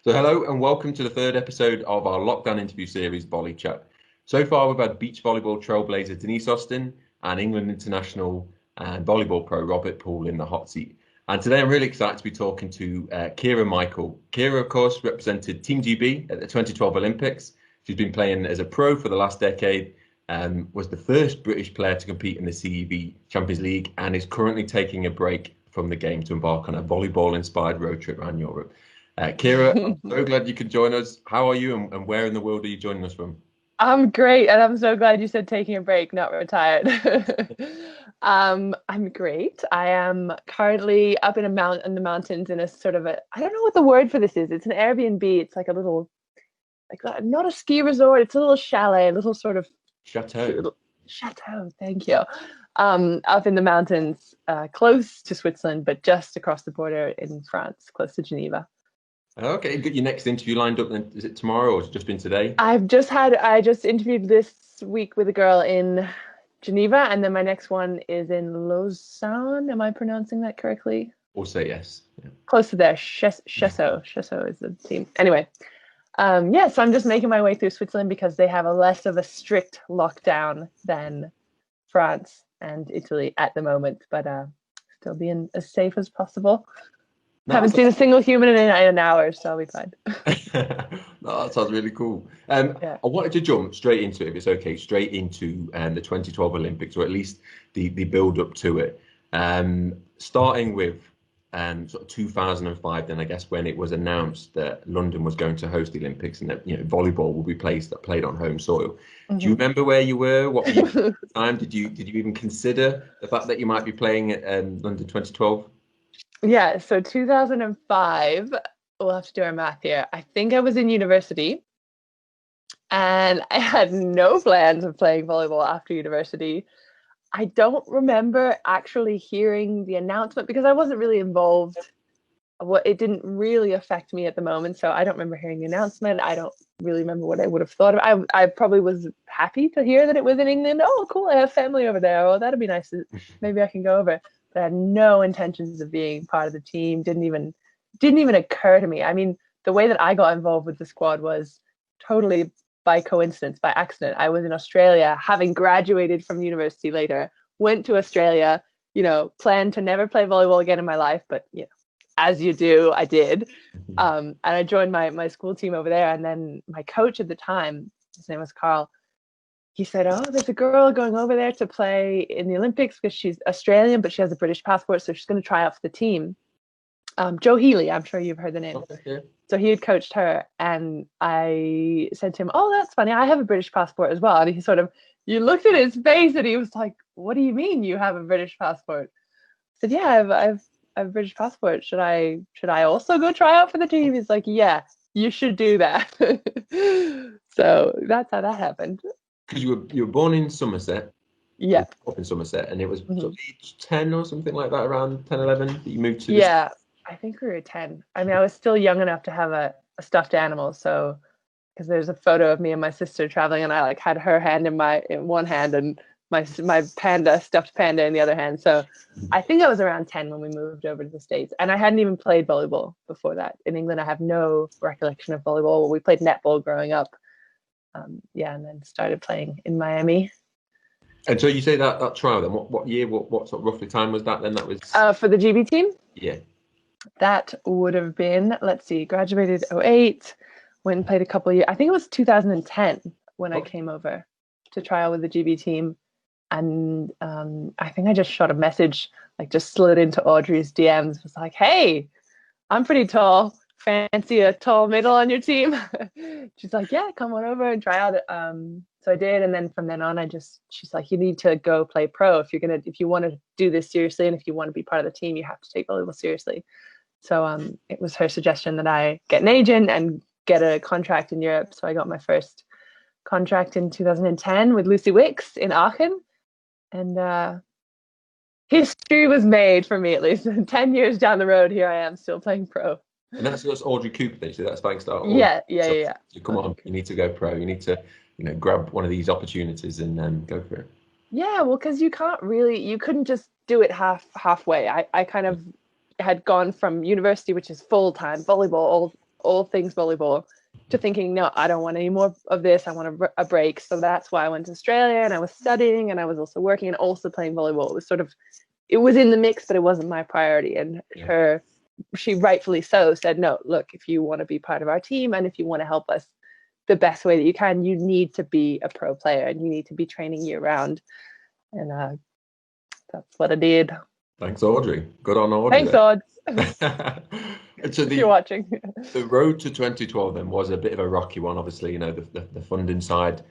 So hello and welcome to the third episode of our lockdown interview series, VolleyChat. So far, we've had beach volleyball trailblazer Denise Austin and England international and volleyball pro Robert Poole in the hot seat. And today I'm really excited to be talking to Ciara Michel. Ciara, of course, represented Team GB at the 2012 Olympics. She's been playing as a pro for the last decade and was the first British player to compete in the CEV Champions League and is currently taking a break from the game to embark on a volleyball-inspired road trip around Europe. Ciara, I'm so glad you could join us. How are you and where in the world are you joining us from? I'm great, and I'm so glad you said taking a break, not retired. I'm great. I am currently up in the mountains in a sort of I don't know what the word for this is. It's an Airbnb. It's like a little, not a ski resort. It's a little chalet, a little sort of Chateau. Chateau. Thank you. Up in the mountains, close to Switzerland, but just across the border in France, close to Geneva. Okay, got your next interview lined up then. Is it tomorrow or has it just been today? I just interviewed this week with a girl in Geneva, and then my next one is in Lausanne. Am I pronouncing that correctly? Or say yes. Yeah. Close to there. Chesso is the team. Anyway, so I'm just making my way through Switzerland because they have a less of a strict lockdown than France and Italy at the moment, but still being as safe as possible. Haven't seen a single human in an hour, so I'll be fine. No, that sounds really cool. I wanted to jump straight into it, if it's okay, straight into the 2012 Olympics, or at least the build up to it. Starting with sort of 2005, then I guess when it was announced that London was going to host the Olympics and that volleyball would be played on home soil. Mm-hmm. Do you remember where you were? What at the time? Did you even consider the fact that you might be playing at London 2012? Yeah, so 2005, we'll have to do our math here. I think I was in university and I had no plans of playing volleyball after university. I don't remember actually hearing the announcement because I wasn't really involved. It didn't really affect me at the moment, so I don't remember hearing the announcement. I don't really remember what I would have thought of. I probably was happy to hear that it was in England. Oh, cool, I have family over there. Oh, that'd be nice. Maybe I can go over. But I had no intentions of being part of the team. Didn't even occur to me. I mean, the way that I got involved with the squad was totally by coincidence, by accident. I was in Australia, having graduated from university later, went to Australia, planned to never play volleyball again in my life, but as you do, I did. And I joined my school team over there. And then my coach at the time, his name was Carl, he said, oh, there's a girl going over there to play in the Olympics because she's Australian, but she has a British passport, so she's going to try out for the team. Jo Healy, I'm sure you've heard the name. Okay. So he had coached her, and I said to him, oh, that's funny, I have a British passport as well. And you looked at his face and he was like, what do you mean you have a British passport? I said, yeah, I have a British passport. Should I also go try out for the team? He's like, yeah, you should do that. So that's how that happened. Because you were born in Somerset. Yeah. Up in Somerset, and it was sort of age 10 or something like that, around 10, 11 that you moved to. Yeah, I think we were 10. I mean, I was still young enough to have a stuffed animal, so because there's a photo of me and my sister traveling, and I had her hand in one hand and my stuffed panda in the other hand. So I think I was around 10 when we moved over to the States, and I hadn't even played volleyball before that. In England, I have no recollection of volleyball. We played netball growing up. And then started playing in Miami. And so you say that trial then, what year, what sort of roughly time was that then? That was for the GB team? Yeah. That would have been, let's see, graduated 2008, went and played a couple of years. I think it was 2010 when I came over to trial with the GB team. And I think I just shot a message, just slid into Audrey's DMs, was like, hey, I'm pretty tall. Fancy a tall middle on your team? She's like, yeah, come on over and try out. So I did, and then from then on, she's like, you need to go play pro if you want to do this seriously, and if you want to be part of the team, you have to take volleyball seriously. So it was her suggestion that I get an agent and get a contract in Europe. So I got my first contract in 2010 with Lucy Wicks in Aachen, and history was made for me, at least. 10 years down the road, here I am still playing pro. And that's Audrey Cooper thing, so that's thanks to Yeah. So come on, you need to go pro. You need to, grab one of these opportunities and go for it. Yeah, well, because you couldn't just do it halfway. I kind of had gone from university, which is full-time volleyball all things volleyball, to thinking, no, I don't want any more of this. I want a break. So that's why I went to Australia, and I was studying, and I was also working and also playing volleyball. It was sort of, it was in the mix, but it wasn't my priority. And she rightfully so said, no, look, if you want to be part of our team and if you want to help us the best way that you can, you need to be a pro player and you need to be training year round. And that's what I did. Thanks, Audrey. Good on Audrey. Thanks, Aud. So if you're watching. The road to 2012 then was a bit of a rocky one. Obviously, you know, the funding side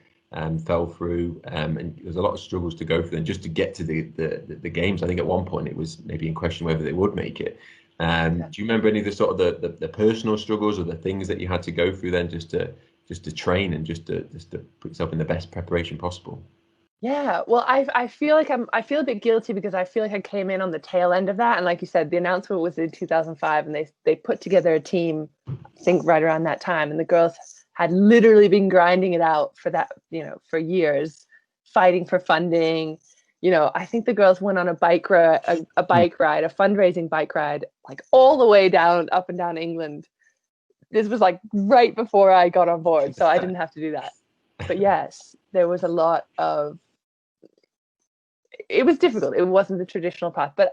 fell through, and there was a lot of struggles to go through. And just to get to the games, I think at one point it was maybe in question whether they would make it. Do you remember any of the sort of the personal struggles or the things that you had to go through then just to train and just to put yourself in the best preparation possible? Yeah, well, I feel like I feel a bit guilty because I feel like I came in on the tail end of that, and like you said, the announcement was in 2005, and they put together a team, I think right around that time, and the girls had literally been grinding it out for that, you know, for years, fighting for funding. You know, I think the girls went on a bike ride, a fundraising bike ride, like all the way down, up and down England. This was like right before I got on board, so I didn't have to do that. But yes, there was a lot of, it was difficult. It wasn't the traditional path, but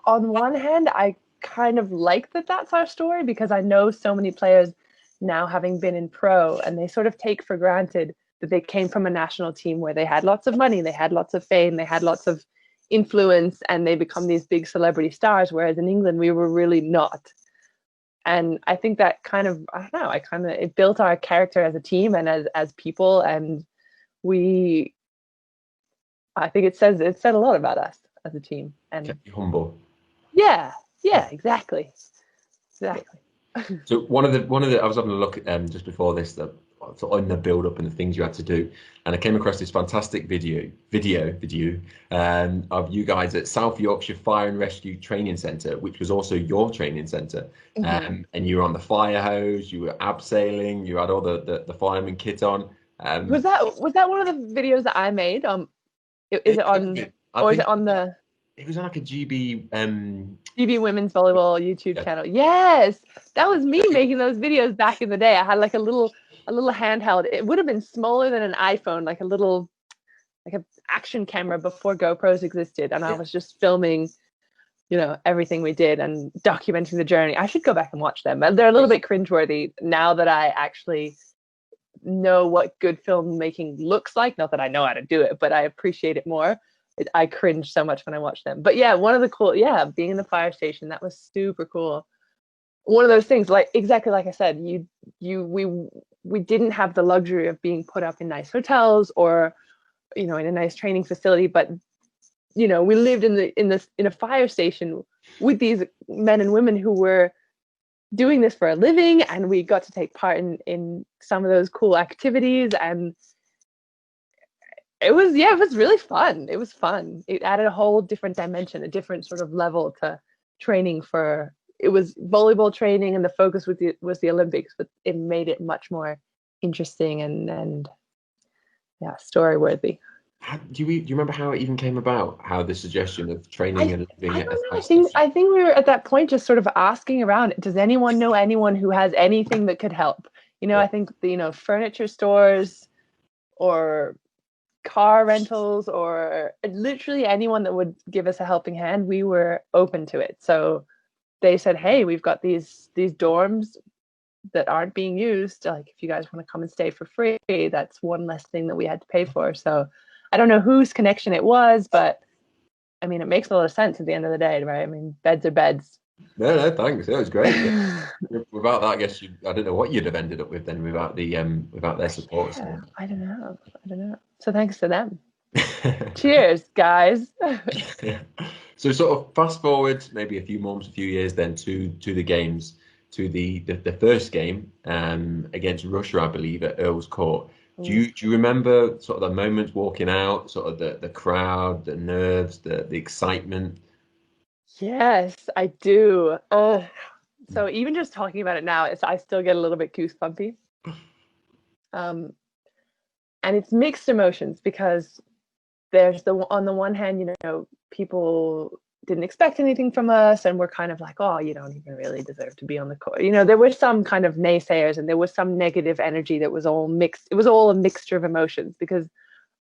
on one hand, I kind of like that that's our story, because I know so many players now, having been in pro, and they sort of take for granted that they came from a national team where they had lots of money, they had lots of fame, they had lots of influence, and they become these big celebrity stars, whereas in England we were really not. And I think that kind of, I don't know, it built our character as a team and as people, and I think it said a lot about us as a team. And kept you humble. Yeah, exactly. So one of the I was having a look just before this, on the build up and the things you had to do, and I came across this fantastic video of you guys at South Yorkshire Fire and Rescue Training Centre, which was also your training centre. And you were on the fire hose, you were abseiling, you had all the fireman kit on. Was that one of the videos that I made? Is it on, or is it on the? It was on like a GB Women's Volleyball YouTube channel. Yes, that was me making those videos back in the day. I had like a little handheld. It would have been smaller than an iPhone, like an action camera before GoPros existed, and I was just filming, you know, everything we did and documenting the journey. I should go back and watch them. They're a little bit cringeworthy now that I actually know what good filmmaking looks like. Not that I know how to do it, but I appreciate it more. I cringe so much when I watch them. But yeah, one of the cool, being in the fire station, that was super cool. One of those things, like exactly like I said, we didn't have the luxury of being put up in nice hotels or, you know, in a nice training facility, but you know, we lived in a fire station with these men and women who were doing this for a living, and we got to take part in some of those cool activities, and it was really fun. It was fun. It added a whole different dimension, a different sort of level to training for. It was volleyball training, and the focus was the Olympics, but it made it much more interesting and story worthy. Do you remember how it even came about? How the suggestion of training and living at I think we were at that point just sort of asking around. Does anyone know anyone who has anything that could help? You know, I think furniture stores or car rentals or literally anyone that would give us a helping hand, we were open to it. So they said, hey, we've got these dorms that aren't being used, like if you guys want to come and stay for free, that's one less thing that we had to pay for. So I don't know whose connection it was, but I mean, it makes a lot of sense at the end of the day, right? I mean, beds are beds. No, thanks. That was great. Without that, I guess I don't know what you'd have ended up with then without their support. Yeah, I don't know. So thanks to them. Cheers, guys. So sort of fast forward maybe a few months, a few years then to the games, to the first game against Russia, I believe, at Earl's Court. Do you remember sort of the moments walking out, sort of the crowd, the nerves, the excitement? Yes, I do. So even just talking about it now, I still get a little bit goosebumpy. And it's mixed emotions because there's on the one hand, you know, people didn't expect anything from us, and we're kind of like, oh, you don't even really deserve to be on the court. You know, there were some kind of naysayers, and there was some negative energy that was all mixed. It was all a mixture of emotions, because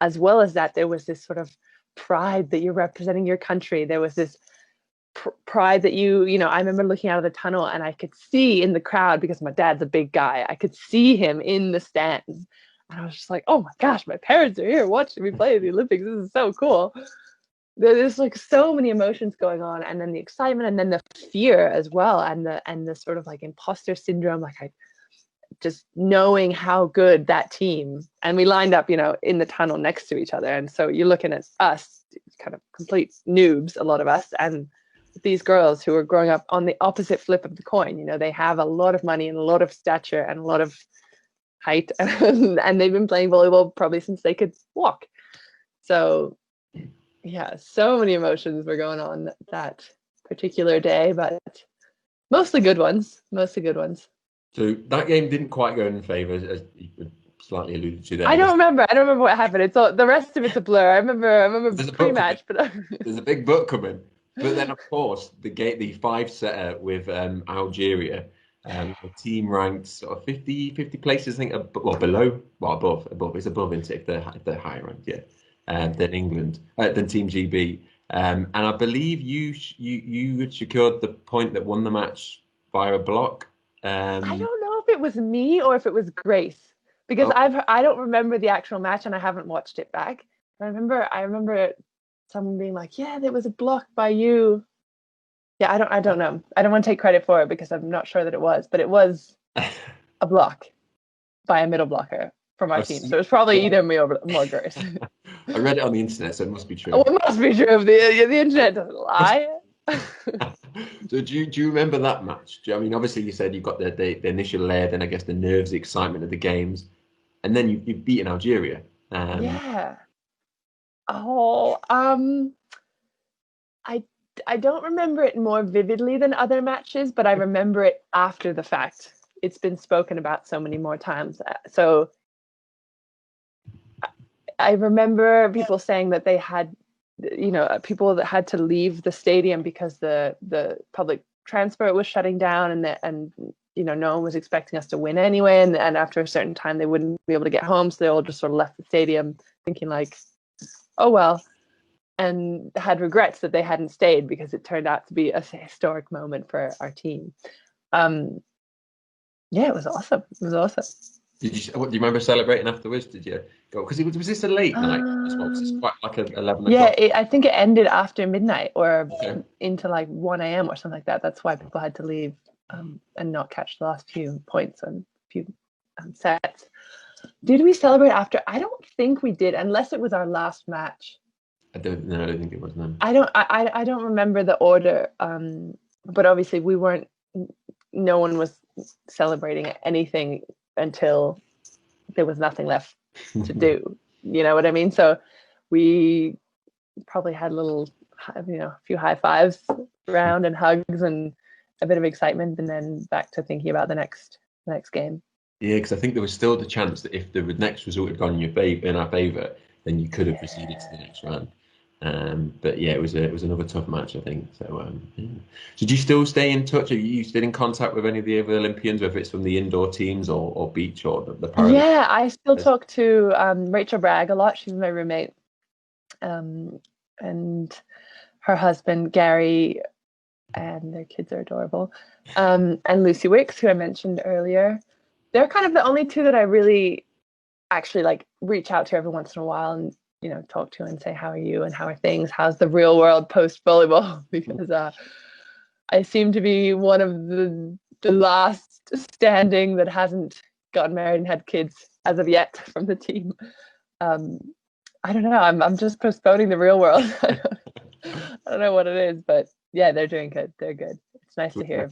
as well as that, there was this sort of pride that you're representing your country. There was this pride that you know, I remember looking out of the tunnel and I could see in the crowd, because my dad's a big guy, I could see him in the stands, and I was just like, oh my gosh, my parents are here watching me play the Olympics. This is so cool. There's like so many emotions going on, and then the excitement, and then the fear as well, and the sort of like imposter syndrome, like I just knowing how good that team, and we lined up, you know, in the tunnel next to each other, and so you're looking at us, kind of complete noobs, a lot of us, and these girls who are growing up on the opposite flip of the coin. You know, they have a lot of money and a lot of stature and a lot of height, and they've been playing volleyball probably since they could walk. So yeah, so many emotions were going on that particular day, but mostly good ones. So that game didn't quite go in favour, as you slightly alluded to there. I don't remember what happened. It's all, the rest of it's a blur. I remember pre-match, but there's a big book coming. But then, of course, the five-setter with Algeria, the team ranked sort of 50 places, I think, above. It's above, isn't it, if they're higher ranked, yeah, than England, than Team GB. And I believe you had secured the point that won the match via a block. I don't know if it was me or if it was Grace, because I don't remember the actual match and I haven't watched it back. I remember someone being like, yeah, there was a block by you. Yeah, I don't know. I don't want to take credit for it because I'm not sure that it was, but it was a block by a middle blocker from our team. So it was probably either me or Grace. I read it on the internet, so it must be true. Oh, it must be true. The internet doesn't lie. So do you remember that match? I mean, obviously you said you got the initial layer, then I guess the nerves, the excitement of the games, and then you've beaten Algeria. Yeah. Oh, I don't remember it more vividly than other matches, but I remember it after the fact. It's been spoken about so many more times. So I remember people saying that they had, you know, people that had to leave the stadium because the public transport was shutting down, and you know, no one was expecting us to win anyway, and after a certain time they wouldn't be able to get home, so they all just sort of left the stadium thinking like, oh well, and had regrets that they hadn't stayed because it turned out to be a historic moment for our team. Yeah, it was awesome. Do you remember celebrating afterwards? Did you go? Because was this a late night as well? Because it's quite like 11 o'clock. Yeah, I think it ended after midnight or into like 1 a.m. or something like that. That's why people had to leave and not catch the last few points and few sets. Did we celebrate after? I don't think we did, unless it was our last match. I don't think it was. No. I don't remember the order. But obviously we weren't. No one was celebrating anything until there was nothing left to do. You know what I mean? So we probably had a few high fives around and hugs and a bit of excitement, and then back to thinking about the next game. Yeah, because I think there was still the chance that if the next result had gone in our favour, then you could have proceeded to the next round. But yeah, it was another tough match, I think. So, yeah. Did you still stay in touch? Are you still in contact with any of the other Olympians, whether it's from the indoor teams or beach or the Paralympics? Yeah, I still talk to Rachel Bragg a lot. She's my roommate, and her husband Gary, and their kids are adorable. And Lucy Wicks, who I mentioned earlier. They're kind of the only two that I really actually like reach out to every once in a while and, you know, talk to and say, how are you and how are things? How's the real world post volleyball? Because I seem to be one of the last standing that hasn't gotten married and had kids as of yet from the team. I don't know. I'm just postponing the real world. I don't know what it is, but yeah, they're doing good. They're good. It's nice to hear.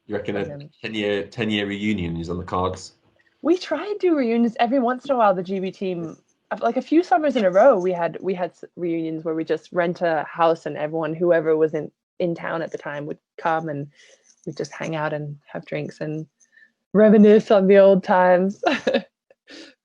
You reckon a 10-year reunion is on the cards? We try and do reunions every once in a while. The GB team, like a few summers in a row, we had reunions where we just rent a house and whoever was in town at the time would come and we'd just hang out and have drinks and reminisce on the old times.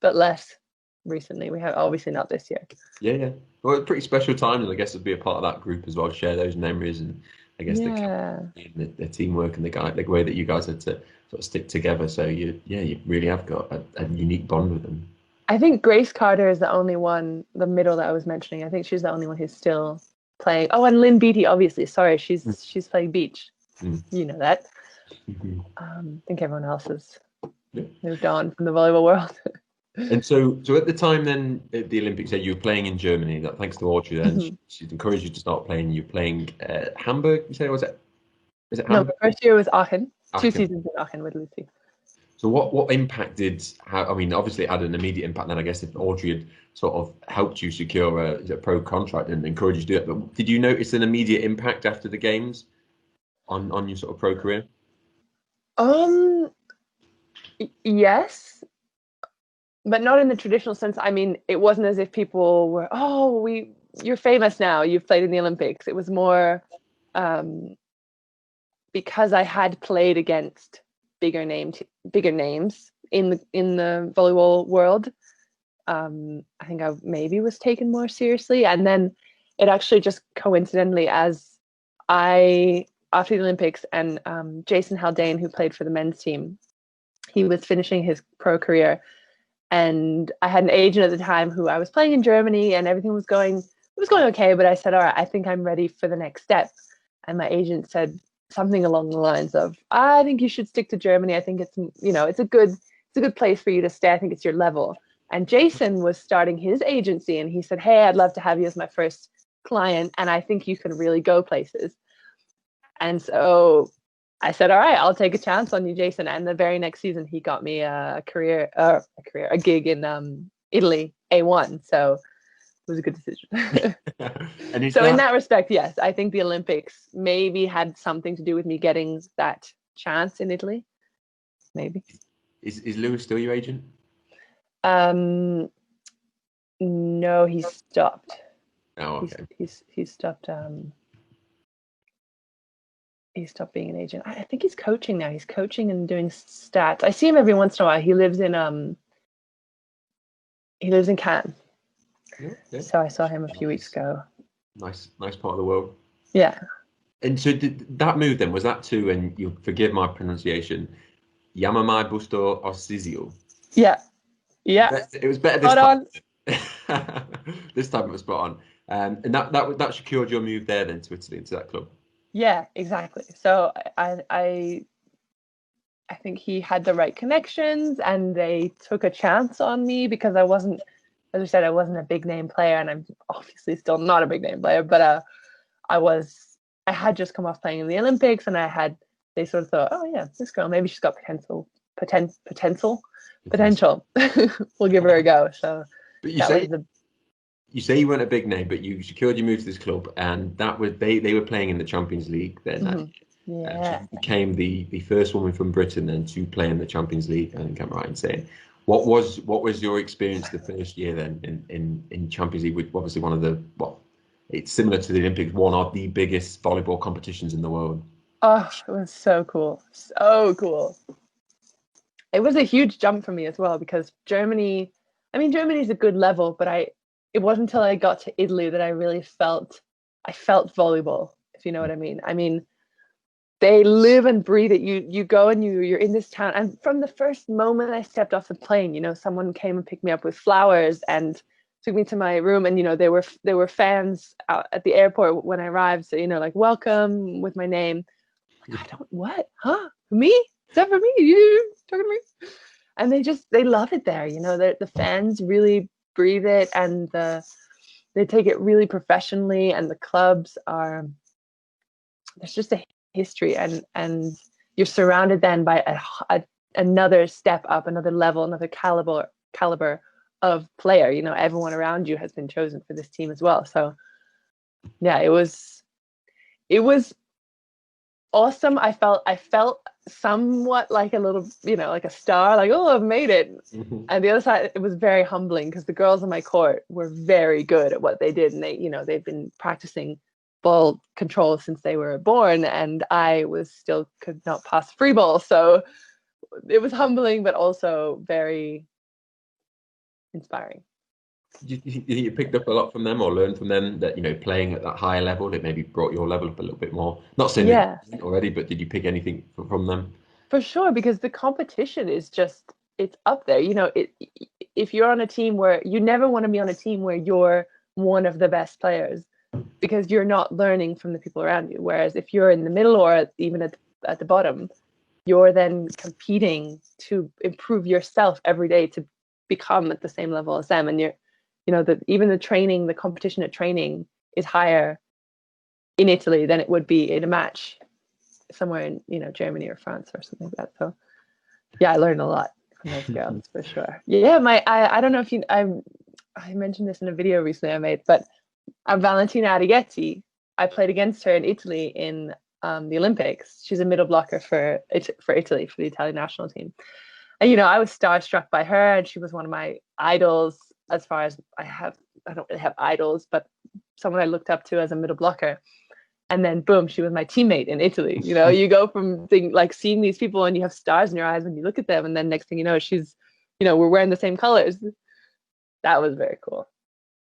But less recently. We have obviously not this year. Yeah. Well, it's a pretty special time, and I guess to be a part of that group as well, share those memories, and I guess Yeah. the teamwork and the way that you guys had to sort of stick together. So you really have got a unique bond with them. I think Grace Carter is the only one, the middle that I was mentioning. I think she's the only one who's still playing. Oh, and Lynn Beatty, obviously. Sorry, she's playing beach. Mm. You know that. Mm-hmm. I think everyone else has Yeah. moved on from the volleyball world. And so at the time then at the Olympics, you were playing in Germany. That thanks to Audrey, then she encouraged you to start playing. You're playing Hamburg. You say was it No, my Hamburg? first year was Aachen. 2 Aachen. seasons in Aachen with Lucy. So what impacted how? I mean, obviously it had an immediate impact. Then I guess if Audrey had sort of helped you secure a pro contract and encouraged you to do it, but did you notice an immediate impact after the games on your sort of pro career? Yes, but not in the traditional sense. I mean, it wasn't as if people were, oh, you're famous now. You've played in the Olympics. It was more because I had played against bigger names in the volleyball world. I think I maybe was taken more seriously, and then it actually just coincidentally after the Olympics and Jason Haldane, who played for the men's team, he was finishing his pro career, and I had an agent at the time who I was playing in Germany, and everything was going okay, but I said, all right, I think I'm ready for the next step. And my agent said something along the lines of, I think you should stick to Germany. I think it's a good place for you to stay. I think it's your level. And Jason was starting his agency, and he said, hey, I'd love to have you as my first client, and I think you can really go places. And so I said, all right, I'll take a chance on you, Jason. And the very next season, he got me a gig in Italy, A1. So it was a good decision. So in that respect, yes, I think the Olympics maybe had something to do with me getting that chance in Italy. Maybe. Is Lewis still your agent? No, he stopped. Oh, okay. He stopped. He stopped being an agent. I think he's coaching now. He's coaching and doing stats. I see him every once in a while. He lives in Cannes. Yeah. So I saw him a few weeks ago. Nice part of the world. Yeah. And so that move then, was that to, and you'll forgive my pronunciation, Yamamai Busto Ossizio? Yeah. It was better this time. This time it was spot on. And that secured your move there then to Italy, into that club. Yeah, exactly. So I think he had the right connections, and they took a chance on me because I wasn't, as I said, I wasn't a big name player, and I'm obviously still not a big name player, but I had just come off playing in the Olympics, and they sort of thought, oh yeah, this girl, maybe she's got potential. We'll give her a go. So but you say you weren't a big name, but you secured your move to this club, and that was they were playing in the Champions League then. Mm-hmm. Yeah. So you became the first woman from Britain then to play in the Champions League. I think I'm right in saying. What was your experience the first year then in Champions League, which obviously it's similar to the Olympics, one of the biggest volleyball competitions in the world. Oh, it was so cool. So cool. It was a huge jump for me as well, because Germany's a good level, but it wasn't until I got to Italy that I really felt volleyball, if you know what I mean. I mean, they live and breathe it. You go and you're in this town, and from the first moment I stepped off the plane, someone came and picked me up with flowers and took me to my room, and there were fans out at the airport when I arrived, so like welcome with my name. What? Huh? Me? Is that for me? You talking to me? And they love it there. The fans really breathe it, and they take it really professionally, and the clubs there's just a history, and you're surrounded then by another step up, another level, another caliber of player. Everyone around you has been chosen for this team as well. So yeah, it was awesome. I felt somewhat like a little, like a star, like, oh, I've made it. Mm-hmm. And the other side, it was very humbling because the girls on my court were very good at what they did, and they've been practicing ball control since they were born, and I could not pass free ball. So it was humbling, but also very inspiring. You think you picked up a lot from them or learned from them that, playing at that higher level, that maybe brought your level up a little bit more? Not saying that you Yeah, didn't already, but did you pick anything from them? for sure, because the competition is just, it's up there. If you're on a team where you never want to be on a team where you're one of the best players, because you're not learning from the people around you. Whereas if you're in the middle or even at the bottom, you're then competing to improve yourself every day to become at the same level as them. And even the training, the competition at training is higher in Italy than it would be in a match somewhere in Germany or France or something like that. So yeah, I learned a lot from those girls for sure. Yeah, I don't know if I mentioned this in a video recently I made, but Valentina Arrighetti, I played against her in Italy in the Olympics. She's a middle blocker for Italy, for the Italian national team. And I was starstruck by her, and she was one of my idols. As far as I don't really have idols, but someone I looked up to as a middle blocker. And then boom, she was my teammate in Italy. You go from seeing these people and you have stars in your eyes when you look at them, and then next thing you know, she's, we're wearing the same colors. That was very cool.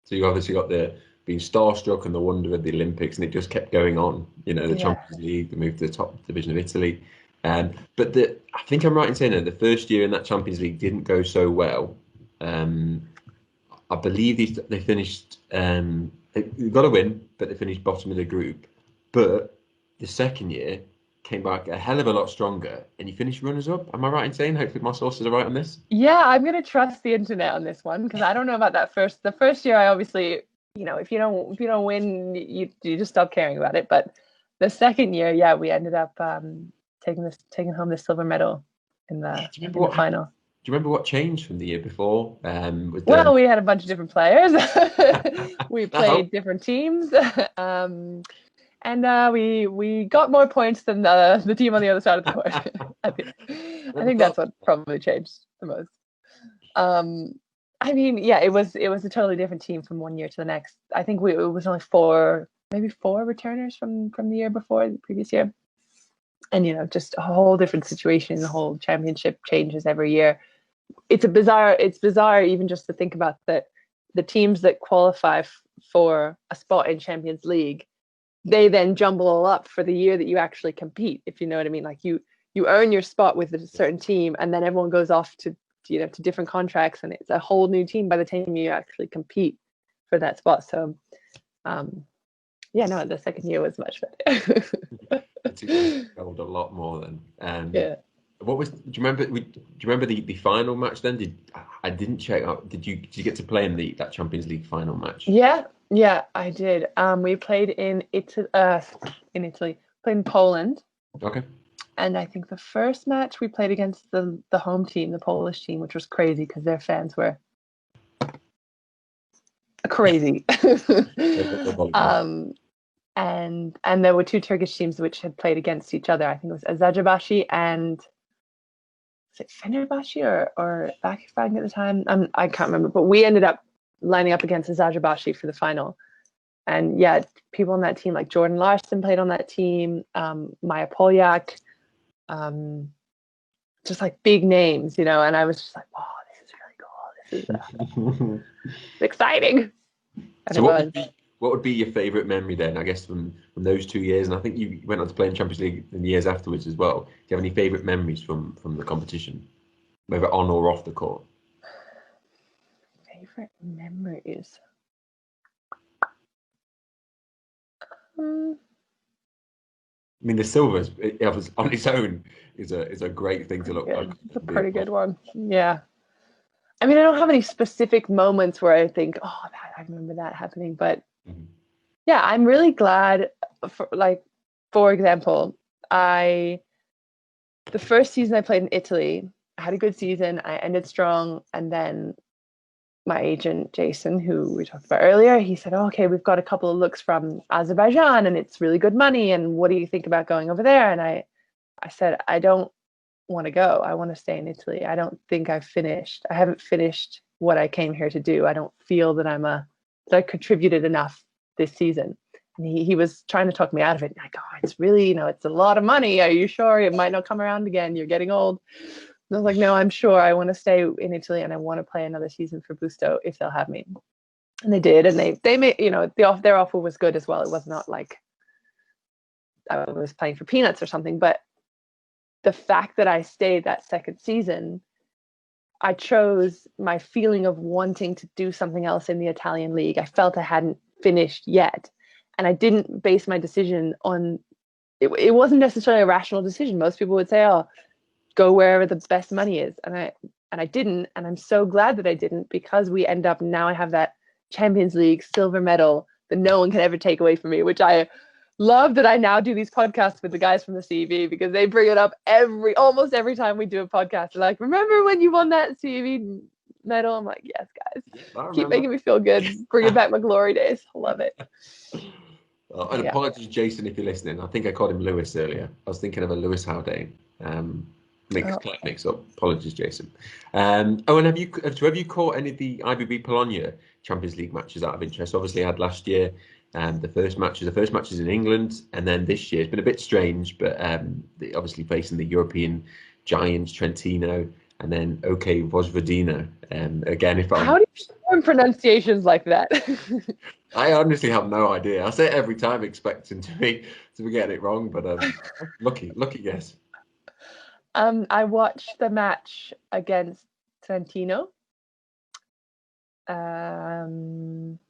So you obviously got the being starstruck and the wonder of the Olympics, and it just kept going on. The Champions League, the move to the top division of Italy. But I think I'm right in saying that the first year in that Champions League didn't go so well. I believe they finished. They got a win, but they finished bottom of the group. But the second year came back a hell of a lot stronger, and you finished runners-up. Am I right in saying? Hopefully my sources are right on this. Yeah, I'm going to trust the internet on this one, because I don't know about that the first year. I obviously, if you don't win, you just stop caring about it. But the second year, yeah, we ended up taking home the silver medal in the final. Do you remember what changed from the year before? We had a bunch of different players. We played different teams. And we got more points than the team on the other side of the court. I think that's what probably changed the most. It was a totally different team from one year to the next. I think it was only maybe four returners from the year before, the previous year. And just a whole different situation. The whole championship changes every year. It's bizarre even just to think about that the teams that qualify for a spot in Champions League, they then jumble all up for the year that you actually compete, if you know what I mean. Like you earn your spot with a certain team, and then everyone goes off to different contracts, and it's a whole new team by the time you actually compete for that spot. So the second year was much better. It a lot more then. Yeah. Do you remember the final match then? I didn't check out. Did you get to play in that Champions League final match? Yeah, I did. We played in Italy, played in Poland. Okay. And I think the first match we played against the home team, the Polish team, which was crazy because their fans were crazy. And there were two Turkish teams which had played against each other. I think it was Eczacıbaşı and was it Fenerbahce or Vakıfbank at the time? I can't remember, but we ended up lining up against Eczacıbaşı for the final. And yeah, people on that team like Jordan Larson played on that team, Maya Polyak, just like big names, and I was just like, wow, this is really cool. This is exciting. And so what would be your favourite memory then, I guess, from those 2 years? And I think you went on to play in Champions League in the years afterwards as well. Do you have any favourite memories from the competition, whether on or off the court? Favorite memories? I mean, the silvers on its own is a great thing to look like. It's a pretty good one. Yeah. I mean, I don't have any specific moments where I think, oh, I remember that happening, but yeah, I'm really glad. For example, the first season I played in Italy, I had a good season. I ended strong, and then my agent Jason, who we talked about earlier, he said, oh, okay, we've got a couple of looks from Azerbaijan, and it's really good money. And what do you think about going over there? And I said, I don't want to go. I want to stay in Italy. I don't think I haven't finished what I came here to do. I don't feel that that I contributed enough this season. And he was trying to talk me out of it. Like, oh, it's really, it's a lot of money. Are you sure? It might not come around again. You're getting old. And I was like, no, I'm sure. I want to stay in Italy, and I want to play another season for Busto if they'll have me. And they did, and they made, you know, their offer was good as well. It was not like I was playing for peanuts or something, but the fact that I stayed that second season, I chose my feeling of wanting to do something else in the Italian league. I felt I hadn't finished yet, and I didn't base my decision on it. It wasn't necessarily a rational decision. Most people would say, "Oh, go wherever the best money is," and I didn't, and I'm so glad that I didn't, because we end up now. I have that Champions League silver medal that no one can ever take away from me, which I love. That I now do these podcasts with the guys from the CEV, because they bring it up almost every time we do a podcast. They're like, "Remember when you won that CEV medal?" I'm like, "Yes, guys, keep making me feel good, bringing back my glory days." I love it. And apologies, Jason, if you're listening. I think I called him Lewis earlier. I was thinking of a Lewis Haldane. Mix up. Apologies, Jason. And have you caught any of the IBB Bologna Champions League matches out of interest? Obviously, I had last year the first matches in England, and then this year it's been a bit strange, but obviously facing the European giants Trentino, and then OK Vojvodina. Again, how do you form pronunciations like that? I honestly have no idea. I say it every time, expecting to be getting it wrong, but lucky guess. I watched the match against Trentino. Don't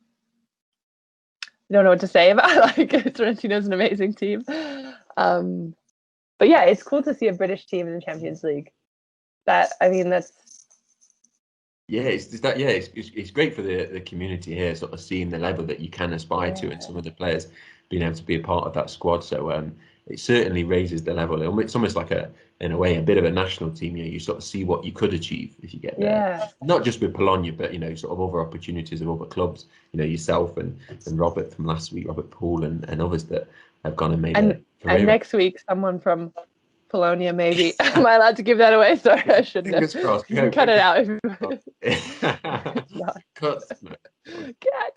know what to say about Trentino's an amazing team. But yeah, it's cool to see a British team in the Champions League. That's it's great for the community here, sort of seeing the level that you can aspire to, and some of the players being able to be a part of that squad. So it certainly raises the level. It's almost like in a way, a bit of a national team. You sort of see what you could achieve if you get there. Yeah. Not just with Bologna, but sort of other opportunities of other clubs. Yourself and Robert from last week, Robert Poole, and others that have gone and made a career. And next week, someone from Bologna, maybe. Am I allowed to give that away? Sorry, I shouldn't have. Fingers crossed. You can cut it out. Cut. Cat.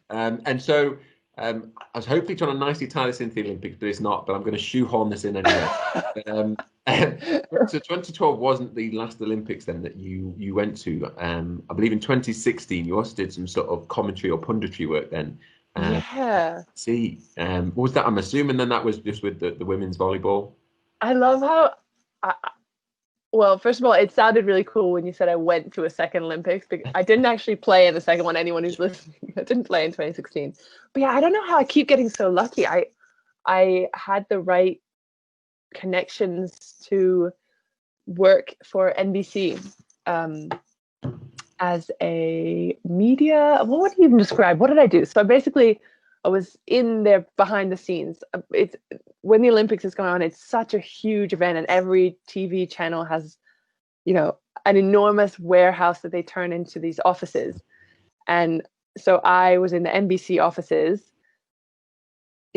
And so I was hopefully trying to nicely tie this into the Olympics, but it's not. But I'm going to shoehorn this in anyway. So 2012 wasn't the last Olympics then that you went to. I believe in 2016 you also did some sort of commentary or punditry work then. Was that? I'm assuming then that was just with the women's volleyball. I love how. Well, first of all, it sounded really cool when you said I went to a second Olympics, because I didn't actually play in the second one. Anyone who's listening, I didn't play in 2016. But yeah, I don't know how I keep getting so lucky. I had the right connections to work for NBC as a media. What would you even describe? What did I do? So basically, I was in there behind the scenes. It's when the Olympics is going on, it's such a huge event, and every TV channel has, an enormous warehouse that they turn into these offices. And so I was in the NBC offices,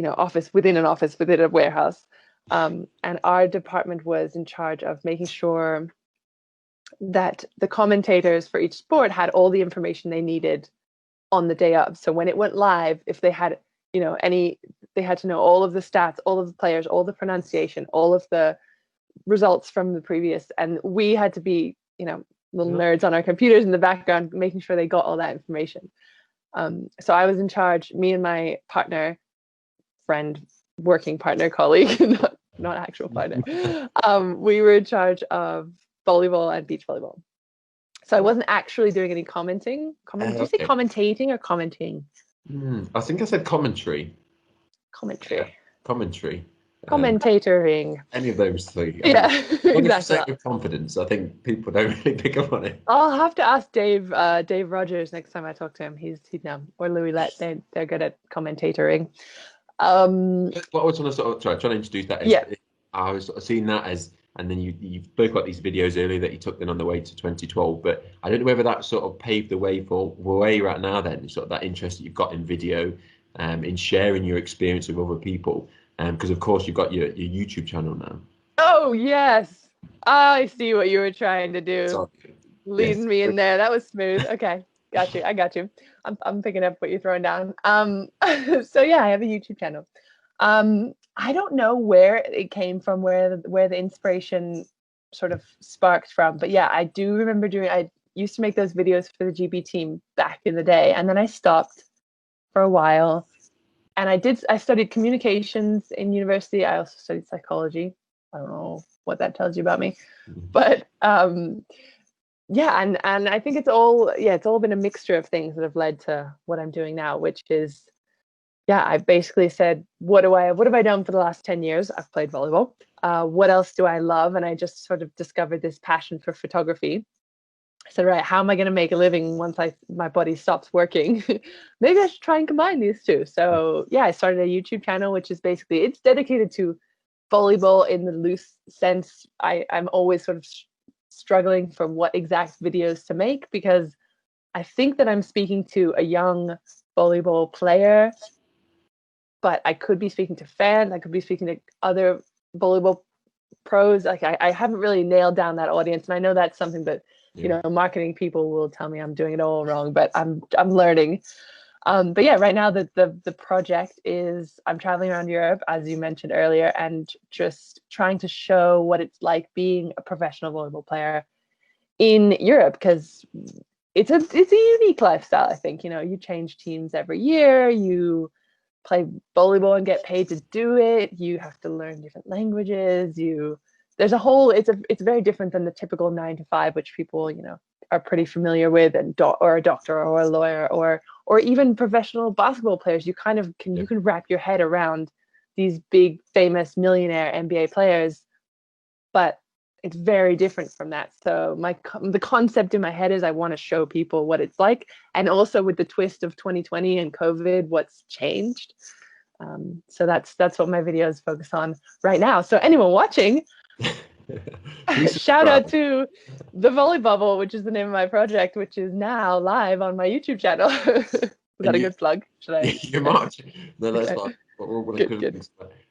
office within an office within a warehouse. And our department was in charge of making sure that the commentators for each sport had all the information they needed on the day of. So when it went live, if they had, they had to know all of the stats, all of the players, all the pronunciation, all of the results from the previous. And we had to be, little nerds on our computers in the background, making sure they got all that information. So I was in charge, me and my partner, friend, working partner, colleague, not actual partner. We were in charge of volleyball and beach volleyball. So I wasn't actually doing any commenting. Did you say commentating or commenting? I think I said commentary. Commentary. Commentary. Commentatoring. Any of those three. Yeah, exactly. With confidence, I think people don't really pick up on it. I'll have to ask Dave Rogers next time I talk to him. He'd know. Or Louis Lett. They're good at commentating. What I was trying to introduce that is, I was sort of seeing that as, and then you spoke about these videos earlier that you took then on the way to 2012, but I don't know whether that sort of paved the way for where you're at now then, sort of that interest that you've got in video, in sharing your experience with other people, because of course you've got your YouTube channel now. Oh yes, I see what you were trying to do. Leading me in there. That was smooth. Okay, got you. I got you. I'm picking up what you're throwing down. So yeah, I have a YouTube channel. I don't know where it came from, where the inspiration sort of sparked from, but yeah, I do remember used to make those videos for the GB team back in the day, and then I stopped for a while. And I studied communications in university. I also studied psychology. I don't know what that tells you about me, but yeah, and I think it's all been a mixture of things that have led to what I'm doing now, which is, yeah, I basically said, what have I done for the last 10 years? I've played volleyball. What else do I love? And I just sort of discovered this passion for photography. I said, right, how am I going to make a living once my body stops working? Maybe I should try and combine these two. So yeah, I started a YouTube channel, which is basically, it's dedicated to volleyball in the loose sense. I'm always sort of struggling for what exact videos to make, because I think that I'm speaking to a young volleyball player, but I could be speaking to fans. I could be speaking to other volleyball pros. Like I haven't really nailed down that audience, and I know that's something that marketing people will tell me I'm doing it all wrong, but I'm learning. But yeah, right now the project is I'm traveling around Europe, as you mentioned earlier, and just trying to show what it's like being a professional volleyball player in Europe, because it's a unique lifestyle. I think, you change teams every year, you play volleyball and get paid to do it, you have to learn different languages, there's a whole, it's very different than the typical 9 to 5, which people are pretty familiar with, and or a doctor or a lawyer or even professional basketball players. You kind of can you can wrap your head around these big famous millionaire NBA players, but it's very different from that. So the concept in my head is I want to show people what it's like, and also with the twist of 2020 and COVID, what's changed. So that's what my videos focus on right now. So anyone watching, shout out to the Volley Bubble, which is the name of my project, which is now live on my YouTube channel. Was that a good plug? Should I? You're marching. No, that's fine. Good.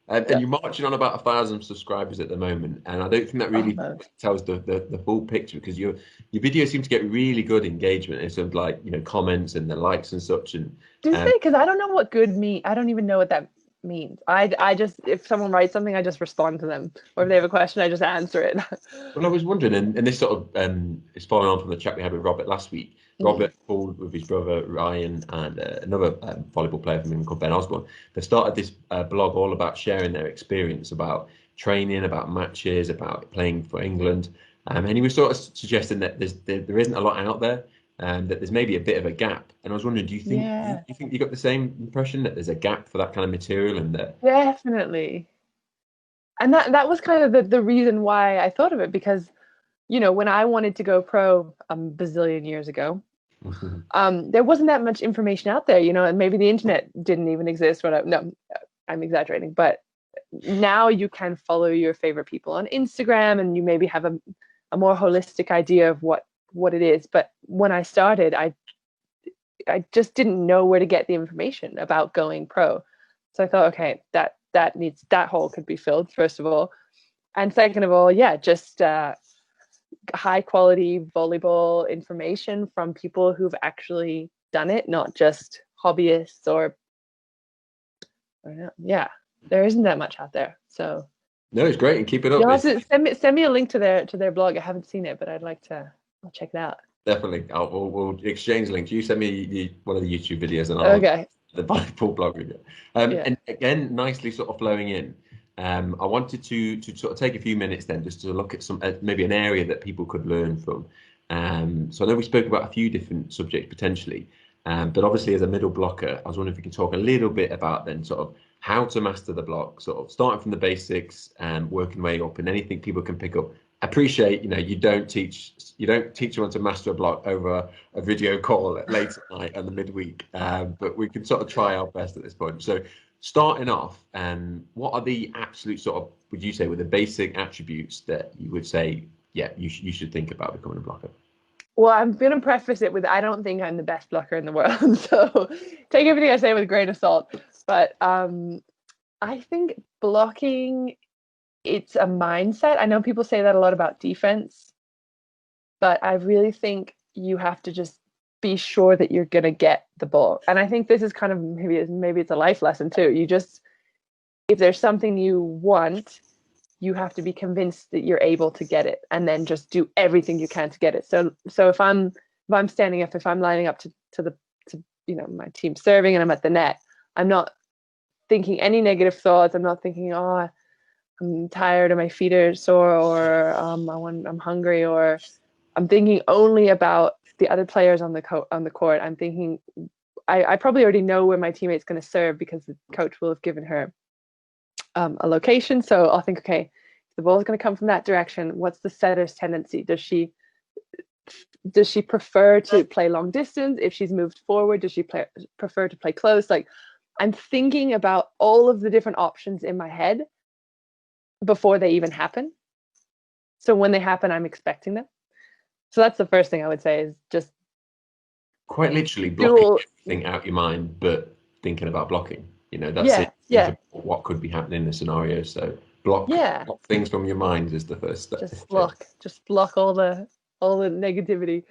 And you're marching on about 1,000 subscribers at the moment, and I don't think that really tells the full picture, because your videos seem to get really good engagement in sort of like comments and the likes and such. And do they? Because I don't know what good mean. I don't even know what that means. I just, if someone writes something, I just respond to them, or if they have a question, I just answer it. Well, I was wondering, and this sort of is following on from the chat we had with Robert last week. Robert called with his brother Ryan and another volleyball player from England called Ben Osborne. They started this blog all about sharing their experience about training, about matches, about playing for England. And he was sort of suggesting that there isn't a lot out there, and that there's maybe a bit of a gap. And I was wondering, do you think you got the same impression, that there's a gap for that kind of material in there? Definitely. And that was kind of the reason why I thought of it, because when I wanted to go pro a bazillion years ago, there wasn't that much information out there, and maybe the internet didn't even exist no, I'm exaggerating, but now you can follow your favorite people on Instagram, and you maybe have a more holistic idea of what it is. But when I started, I just didn't know where to get the information about going pro. So I thought, okay, that hole could be filled, first of all. And second of all, just high quality volleyball information from people who've actually done it, not just hobbyists or there isn't that much out there. So no, it's great, and keep it up. You'll have to send me a link to their blog. I haven't seen it, but I'll check it out. Definitely. We'll exchange links. You send me one of the YouTube videos, and I'll the volleyball blog video. And again, nicely sort of flowing in. I wanted to sort of take a few minutes then just to look at some maybe an area that people could learn from. So I know we spoke about a few different subjects potentially, but obviously as a middle blocker, I was wondering if you could talk a little bit about then sort of how to master the block, sort of starting from the basics and working way up, and anything people can pick up. I appreciate, you don't teach someone to master a block over a video call late at night and the midweek, but we can sort of try our best at this point. So starting off, what are the absolute sort of, would you say, were the basic attributes that you would say, you should think about becoming a blocker? Well, I'm going to preface it with, I don't think I'm the best blocker in the world. So take everything I say with a grain of salt. But I think blocking, it's a mindset. I know people say that a lot about defense, but I really think you have to just be sure that you're going to get the ball. And I think this is kind of, maybe it's a life lesson too. If there's something you want, you have to be convinced that you're able to get it, and then just do everything you can to get it. So if I'm I'm standing up, if I'm lining up to my team serving and I'm at the net, I'm not thinking any negative thoughts. I'm not thinking, oh, I'm tired or my feet are sore, or I'm hungry, or I'm thinking only about the other players on the court. I'm thinking, I probably already know where my teammate's going to serve because the coach will have given her a location. So I'll think, okay, the ball is going to come from that direction. What's the setter's tendency? Does she prefer to play long distance? If she's moved forward, does she prefer to play close? Like, I'm thinking about all of the different options in my head before they even happen. So when they happen, I'm expecting them. So that's the first thing I would say, is just quite literally blocking everything out your mind, but thinking about blocking. That's it. Think about what could be happening in the scenario. So block things from your mind is the first step. Just block all the negativity.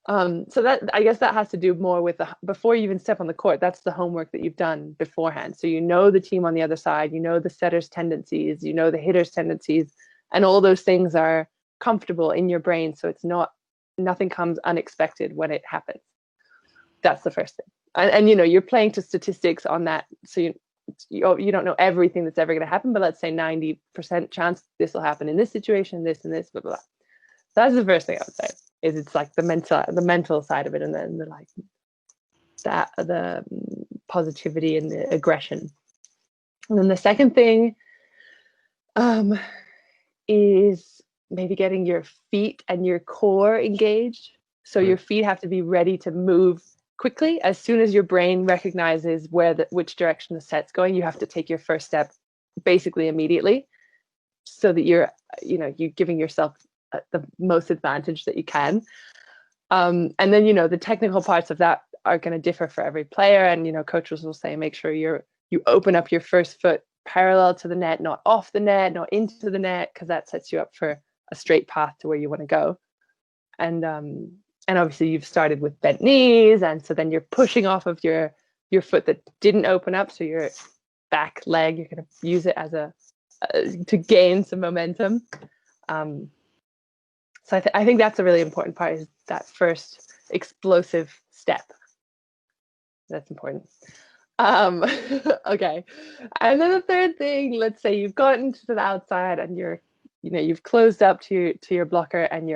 So that, I guess that has to do more with before you even step on the court, that's the homework that you've done beforehand. So the team on the other side, the setter's tendencies, the hitter's tendencies, and all those things are comfortable in your brain. So it's nothing comes unexpected when it happens. That's the first thing. And you're playing to statistics on that. So you don't know everything that's ever going to happen, but let's say 90% chance this will happen in this situation, this and this, blah, blah, blah. That's the first thing I would say. Is it's like the mental side of it, and then the positivity and the aggression. And then the second thing is maybe getting your feet and your core engaged. So your feet have to be ready to move quickly. As soon as your brain recognizes which direction the set's going, you have to take your first step basically immediately, so that you're giving yourself the most advantage that you can. And then the technical parts of that are going to differ for every player, and coaches will say make sure you open up your first foot parallel to the net, not off the net, not into the net, because that sets you up for a straight path to where you want to go. And obviously you've started with bent knees, and so then you're pushing off of your foot that didn't open up, so your back leg, you're going to use it as to gain some momentum. So I think that's a really important part, is that first explosive step. That's important. Okay. And then the third thing, let's say you've gotten to the outside and you've closed up to your blocker, and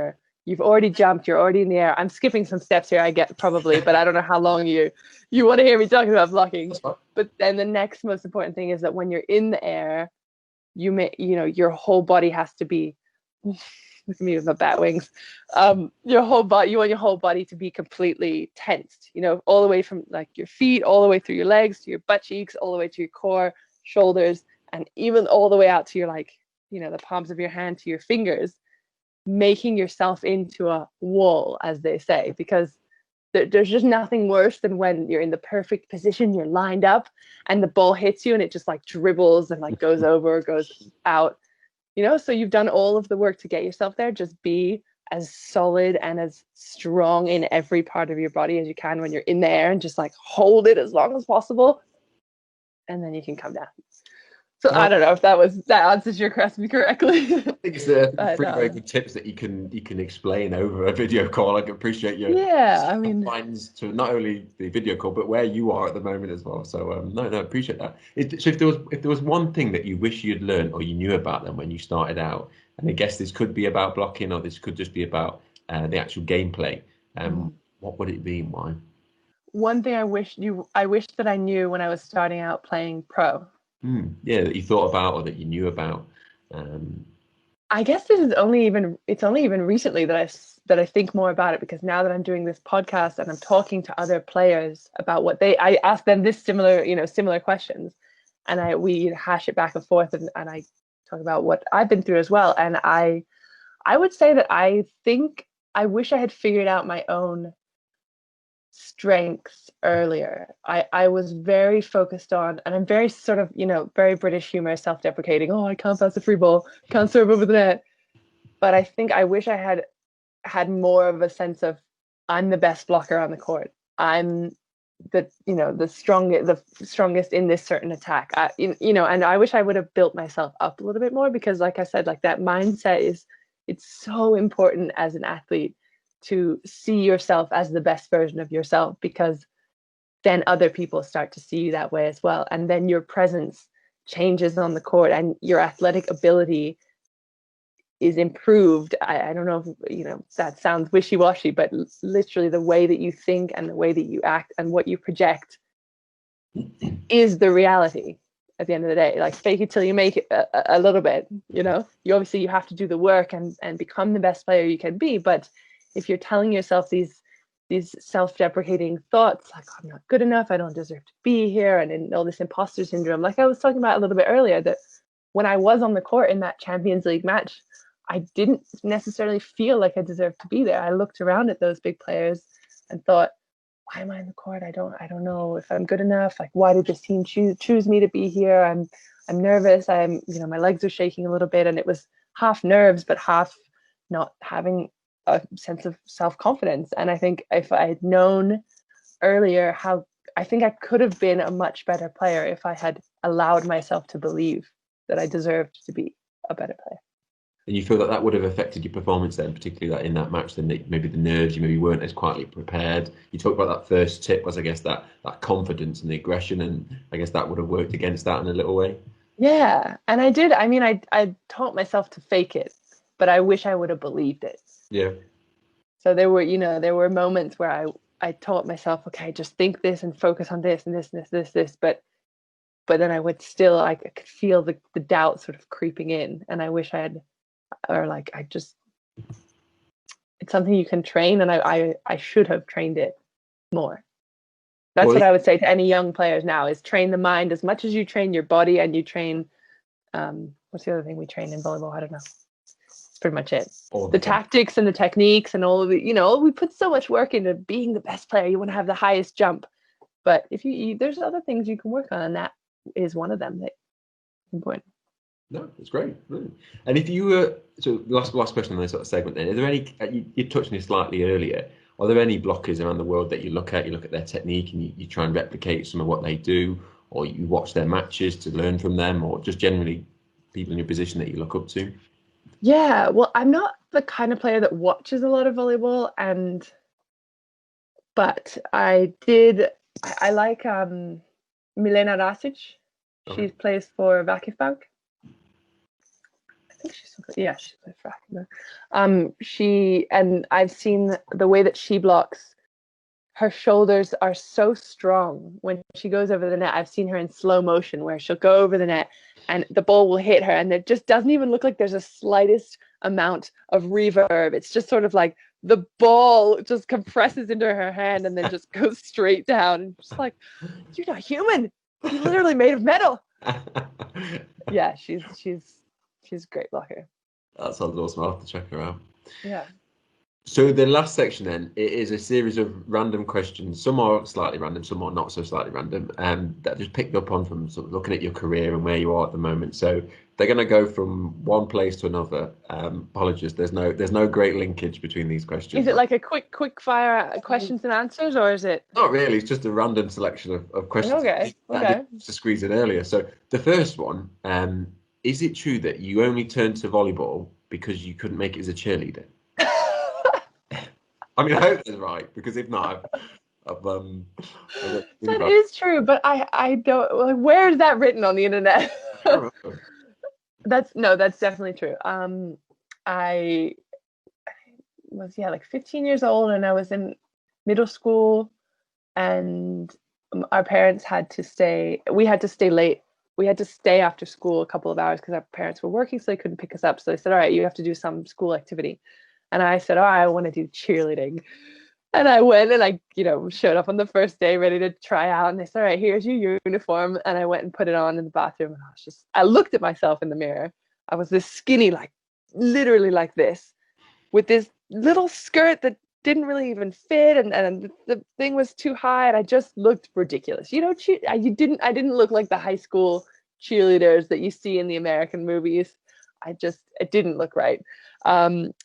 you've already jumped, you're already in the air. I'm skipping some steps here, I get probably, but I don't know how long you want to hear me talking about blocking. But then the next most important thing is that when you're in the air, your whole body has to be, look at me with my bat wings. Your whole body, you want your whole body to be completely tensed, all the way from like your feet, all the way through your legs, to your butt cheeks, all the way to your core, shoulders, and even all the way out to your the palms of your hand, to your fingers, making yourself into a wall, as they say, because there's just nothing worse than when you're in the perfect position, you're lined up, and the ball hits you and it just like dribbles and like goes over, goes out. So you've done all of the work to get yourself there. Just be as solid and as strong in every part of your body as you can when you're in the air, and just like hold it as long as possible, and then you can come down. So I don't know if that answers your question correctly. I think it's three very good tips that you can explain over a video call. I can appreciate your lines to not only the video call, but where you are at the moment as well. So no, appreciate that. So if there was one thing that you wish you'd learned or you knew about them when you started out, and I guess this could be about blocking, or this could just be about the actual gameplay, what would it be and why? One thing I wish that I knew when I was starting out playing pro. That you thought about, or that you knew about. I guess it's only even recently that I think more about it, because now that I'm doing this podcast and I'm talking to other players about I ask them this similar questions, and we hash it back and forth, and I talk about what I've been through as well. And I would say that I think I wish I had figured out my own strengths earlier. I was very focused on, and I'm very sort of, very British humor, self-deprecating. Oh, I can't pass a free ball, can't serve over the net. But I think I wish I had more of a sense of, I'm the best blocker on the court. I'm the strongest in this certain attack. And I wish I would have built myself up a little bit more, because like I said, like that mindset it's so important as an athlete, to see yourself as the best version of yourself, because then other people start to see you that way as well. And then your presence changes on the court and your athletic ability is improved. I don't know if, that sounds wishy-washy, but literally the way that you think and the way that you act and what you project is the reality at the end of the day. Like, fake it till you make it a little bit, you obviously you have to do the work and become the best player you can be. But if you're telling yourself these self-deprecating thoughts like, I'm not good enough, I don't deserve to be here, and all this imposter syndrome, like I was talking about a little bit earlier, that when I was on the court in that Champions League match, I didn't necessarily feel like I deserved to be there. I looked around at those big players and thought, why am I on the court? I don't know if I'm good enough. Like, why did this team choose me to be here? I'm nervous. My legs are shaking a little bit, and it was half nerves, but half not having a sense of self-confidence. And I think if I had known earlier I think I could have been a much better player if I had allowed myself to believe that I deserved to be a better player. And you feel that would have affected your performance then, particularly that in that match, then maybe the nerves, you maybe weren't as quietly prepared. You talked about that first tip was, I guess, that confidence and the aggression, and I guess that would have worked against that in a little way. Yeah, and I did. I mean, I taught myself to fake it, but I wish I would have believed it. Yeah. So there were moments where I taught myself, okay, just think this and focus on this and this and this, but then I could feel the doubt sort of creeping in, and I wish I had, it's something you can train, and I should have trained it more. That's what I would say to any young players now, is train the mind as much as you train your body, and you train, what's the other thing we train in volleyball? I don't know. It's pretty much it. The tactics and the techniques and all of the, we put so much work into being the best player. You want to have the highest jump, but if there's other things you can work on, and that is one of them that's important. No, it's great. Brilliant. And if you were, so last question on this sort of segment then, are there any, you touched on this slightly earlier, are there any blockers around the world that you look at their technique and you try and replicate some of what they do, or you watch their matches to learn from them, or just generally people in your position that you look up to? Yeah, well, I'm not the kind of player that watches a lot of volleyball, but I like Milena Rasic. Okay. She plays for Vakifbank. I think she plays for Vakifbank. And I've seen the way that she blocks. Her shoulders are so strong when she goes over the net. I've seen her in slow motion where she'll go over the net and the ball will hit her, and it just doesn't even look like there's a slightest amount of reverb. It's just sort of like the ball just compresses into her hand and then just goes straight down. And just like, you're not human. You're literally made of metal. Yeah, she's a great blocker. That sounds awesome. I'll have to check her out. Yeah. So the last section then, it is a series of random questions. Some are slightly random, some are not so slightly random, that I just picked up on from sort of looking at your career and where you are at the moment. So they're going to go from one place to another. Apologies, there's no great linkage between these questions. Is it like a quick fire questions and answers, or is it? Not really. It's just a random selection of questions. Okay. To squeeze in earlier. So the first one, is it true that you only turned to volleyball because you couldn't make it as a cheerleader? I mean, I hope that's right, because if not, that is true, but I don't. Like, where is that written on the internet? That's definitely true. I was like 15 years old, and I was in middle school, and our parents had to stay. We had to stay late. We had to stay after school a couple of hours because our parents were working, so they couldn't pick us up. So they said, "All right, you have to do some school activity." And I said, I want to do cheerleading. And I went and I, showed up on the first day ready to try out. And they said, all right, here's your uniform. And I went and put it on in the bathroom. And I looked at myself in the mirror. I was this skinny, like literally like this, with this little skirt that didn't really even fit. And the thing was too high. And I just looked ridiculous. I didn't look like the high school cheerleaders that you see in the American movies. It didn't look right.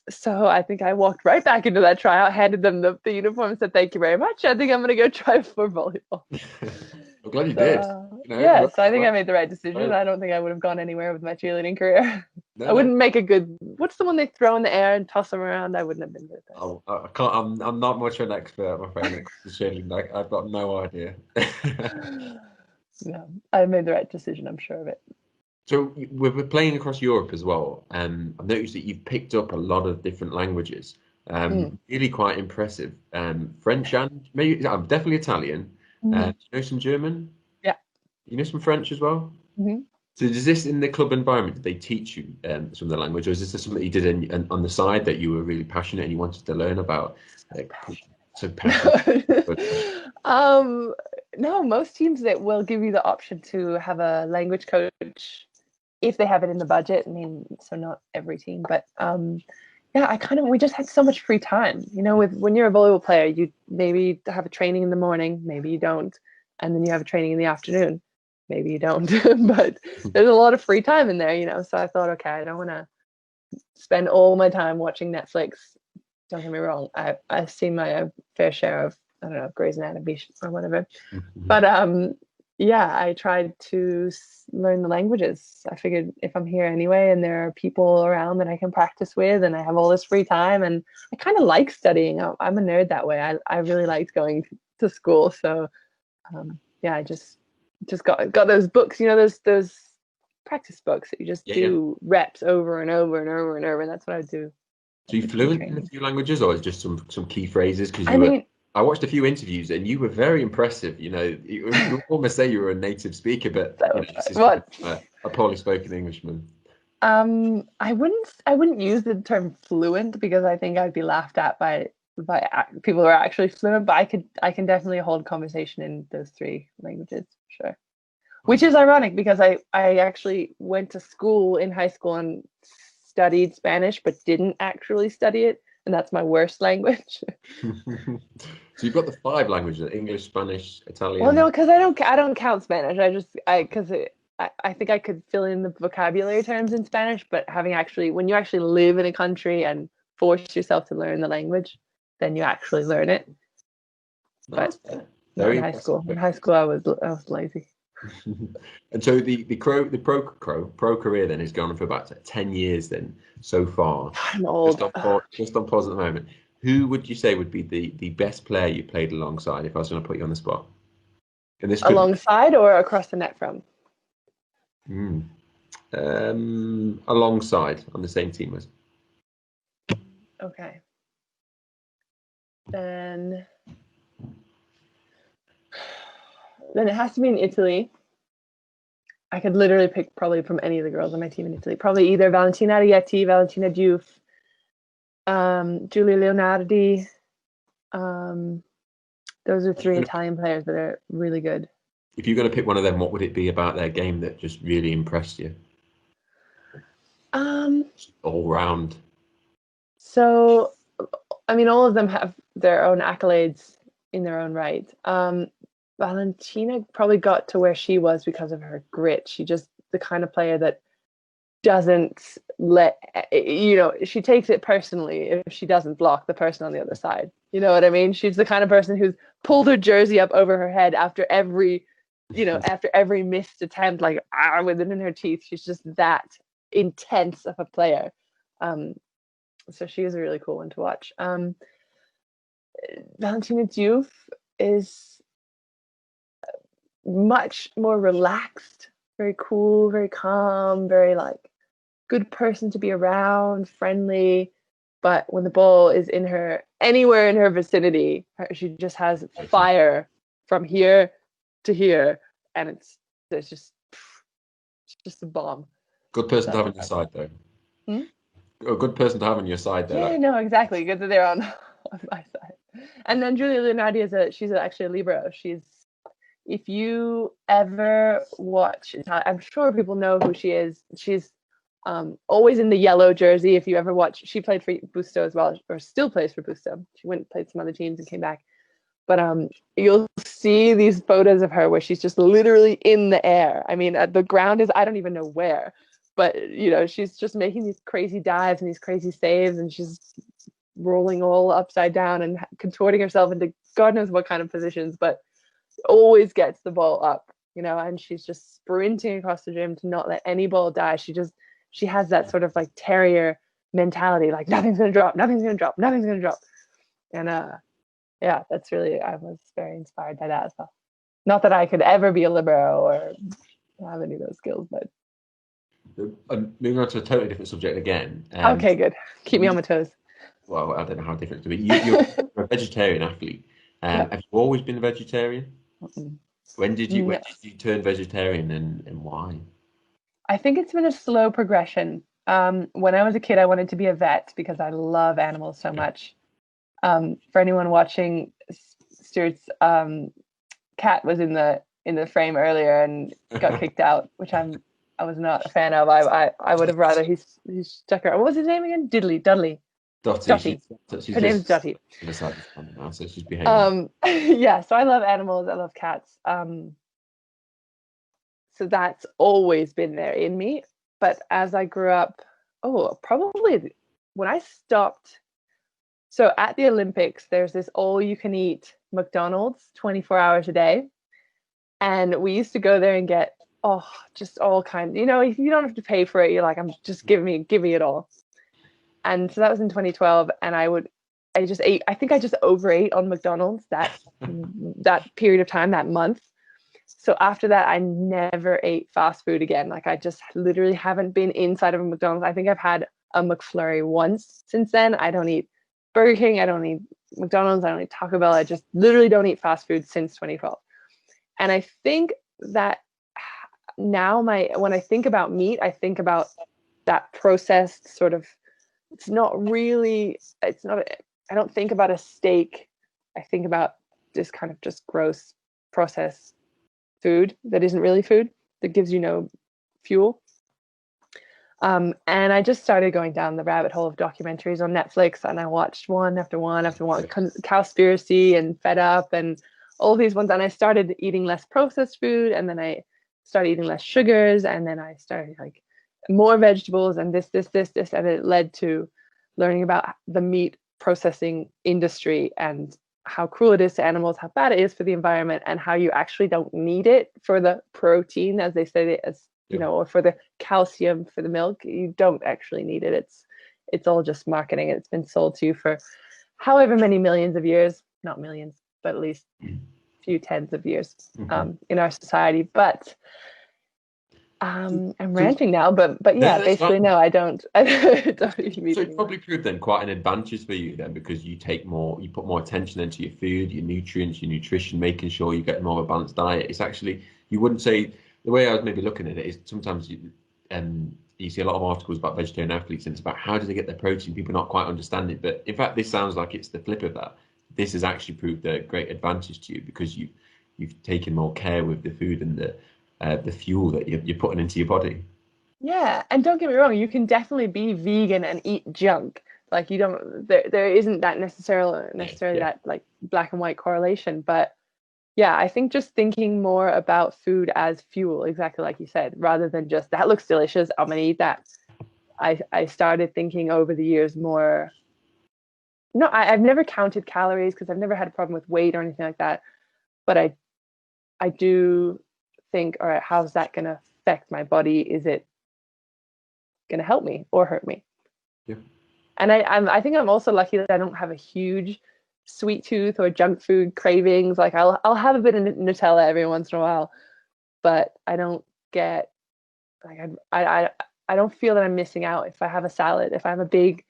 So I think I walked right back into that tryout, handed them the uniform, and said, thank you very much. I think I'm going to go try for volleyball. I'm glad you did. So I think I made the right decision. I don't think I would have gone anywhere with my cheerleading career. No, I no. wouldn't make a good. What's the one they throw in the air and toss them around? I wouldn't have been good at that. Oh, I can't. I'm not much of an expert, I'm afraid, when it comes to cheerleading. I've got no idea. No, I made the right decision. I'm sure of it. So we're playing across Europe as well. I've noticed that you've picked up a lot of different languages. Mm. Really quite impressive. French and maybe I'm definitely Italian. Mm. You know some German? Yeah. You know some French as well? Hmm. So does this in the club environment, did they teach you some of the language, or is this something that you did on the side that you were really passionate and you wanted to learn about? So passionate. um, no, most teams that will give you the option to have a language coach if they have it in the budget. I mean, so not every team, but yeah, we just had so much free time. When you're a volleyball player, you maybe have a training in the morning, maybe you don't, and then you have a training in the afternoon, maybe you don't. But there's a lot of free time in there. So I thought, okay, I don't want to spend all my time watching Netflix. Don't get me wrong, I've seen my fair share of, I don't know, Grey's Anatomy or whatever. But yeah, I tried to learn the languages. I figured if I'm here anyway and there are people around that I can practice with and I have all this free time, and I kind of like studying. I'm a nerd that way. I really liked going to school. So yeah, I just got those books, those practice books that you just do reps over and over and over and over. And that's what I would do. So you fluent in a few languages, or is just some key phrases? Because I watched a few interviews and you were very impressive. You almost say you were a native speaker, but this is a poorly spoken Englishman. I wouldn't use the term fluent because I think I'd be laughed at by people who are actually fluent. But I can definitely hold conversation in those three languages, sure. Which is ironic because I actually went to school in high school and studied Spanish, but didn't actually study it, and that's my worst language. So you've got the 5 languages: English, Spanish, Italian. Well, no, because I don't count Spanish. I think I could fill in the vocabulary terms in Spanish, but when you actually live in a country and force yourself to learn the language, then you actually learn it. But not in high school. In high school, I was lazy. And so the pro career then has gone on for about 10 years then so far. I'm old. Just on pause at the moment. Who would you say would be the best player you played alongside, if I was going to put you on the spot? And this alongside or across the net from? Alongside, on the same team as. Okay. Then it has to be in Italy. I could literally pick probably from any of the girls on my team in Italy. Probably either Valentina Rietti, Valentina Diouf, Giulia Leonardi. Those are 3 Italian players that are really good. If you're going to pick one of them, what would it be about their game that just really impressed you? All round. So, I mean, all of them have their own accolades in their own right. Valentina probably got to where she was because of her grit. She just the kind of player that doesn't she takes it personally if she doesn't block the person on the other side. You know what I mean? She's the kind of person who's pulled her jersey up over her head after every missed attempt, like with it in her teeth. She's just that intense of a player. So she is a really cool one to watch. Valentina Diouf is much more relaxed, very cool, very calm, very good person to be around, friendly. But when the ball is anywhere in her vicinity, she just has fire from here to here, and it's just a bomb. Good person to have on your side, though. A good person to have on your side, though. Yeah, no, exactly. Good that they're on my side. And then Giulia Leonardi she's actually a libero. If you ever watch, I'm sure people know who she is. She's always in the yellow jersey. If you ever watch, she played for Busto as well, or still plays for Busto. She went and played some other teams and came back. But you'll see these photos of her where she's just literally in the air. I mean, the ground is, I don't even know where, but she's just making these crazy dives and these crazy saves, and she's rolling all upside down and contorting herself into God knows what kind of positions, but always gets the ball up, and she's just sprinting across the gym to not let any ball die. She she has that sort of like terrier mentality, like nothing's gonna drop, nothing's gonna drop, nothing's gonna drop. And yeah, that's really, I was very inspired by that as well. Not that I could ever be a libero or have any of those skills, but moving on to a totally different subject again. Okay, good. Keep me on my toes. Well, I don't know how different it would be. You're a vegetarian athlete. Yep. Have you always been a vegetarian? Mm-mm. When did you No. turn vegetarian, and why? I think it's been a slow progression. When I was a kid, I wanted to be a vet because I love animals so much. For anyone watching, Stuart's cat was in the frame earlier and got kicked out, which I was not a fan of. I would have rather he's stuck around. What was his name again? Dudley. Dottie. Her name's Dottie. Now, so she's behaving. Yeah, so I love animals. I love cats. So that's always been there in me. But as I grew up, probably when I stopped. So at the Olympics, there's this all-you-can-eat McDonald's 24 hours a day. And we used to go there and get, just all kinds. You know, if you don't have to pay for it, you're like, I'm just give me it all. And so that was in 2012. And I just ate, I think I just overate on McDonald's that period of time, that month. So after that, I never ate fast food again. Like I just literally haven't been inside of a McDonald's. I think I've had a McFlurry once since then. I don't eat Burger King. I don't eat McDonald's. I don't eat Taco Bell. I just literally don't eat fast food since 2012. And I think that now when I think about meat, I think about that processed sort of, I don't think about a steak. I think about this kind of just gross processed food that isn't really food, that gives you no fuel. And I just started going down the rabbit hole of documentaries on Netflix, and I watched one after one after one, Cowspiracy and Fed Up and all these ones. And I started eating less processed food, and then I started eating less sugars, and then I started like more vegetables and this, and it led to learning about the meat processing industry and how cruel it is to animals, how bad it is for the environment, and how you actually don't need it for the protein, as they say, you know, or for the calcium for the milk. You don't actually need it. It's all just marketing. It's been sold to you for however many millions of years, not millions, but at least a few tens of years in our society. But I'm ranting now, but yeah, basically, no, I don't eat meat. So it probably proved then quite an advantage for you then, because you put more attention into your food, your nutrients, your nutrition, making sure you get more of a balanced diet. It's actually, you wouldn't say, the way I was maybe looking at it is sometimes you see a lot of articles about vegetarian athletes and it's about how do they get their protein, people not quite understand it. But in fact, this sounds like it's the flip of that. This has actually proved a great advantage to you because you've taken more care with the food and the fuel that you're putting into your body. Yeah, and don't get me wrong, you can definitely be vegan and eat junk. Like you don't, there isn't that necessarily that like black and white correlation. But yeah, I think just thinking more about food as fuel, exactly like you said, rather than just that looks delicious, I'm gonna eat that. I started thinking over the years more. No, I've never counted calories because I've never had a problem with weight or anything like that. But I do think, all right, how's that going to affect my body? Is it going to help me or hurt me? Yeah. And I think I'm also lucky that I don't have a huge sweet tooth or junk food cravings. Like I'll have a bit of Nutella every once in a while, but I don't get like I don't feel that I'm missing out if I have a salad. If I have a big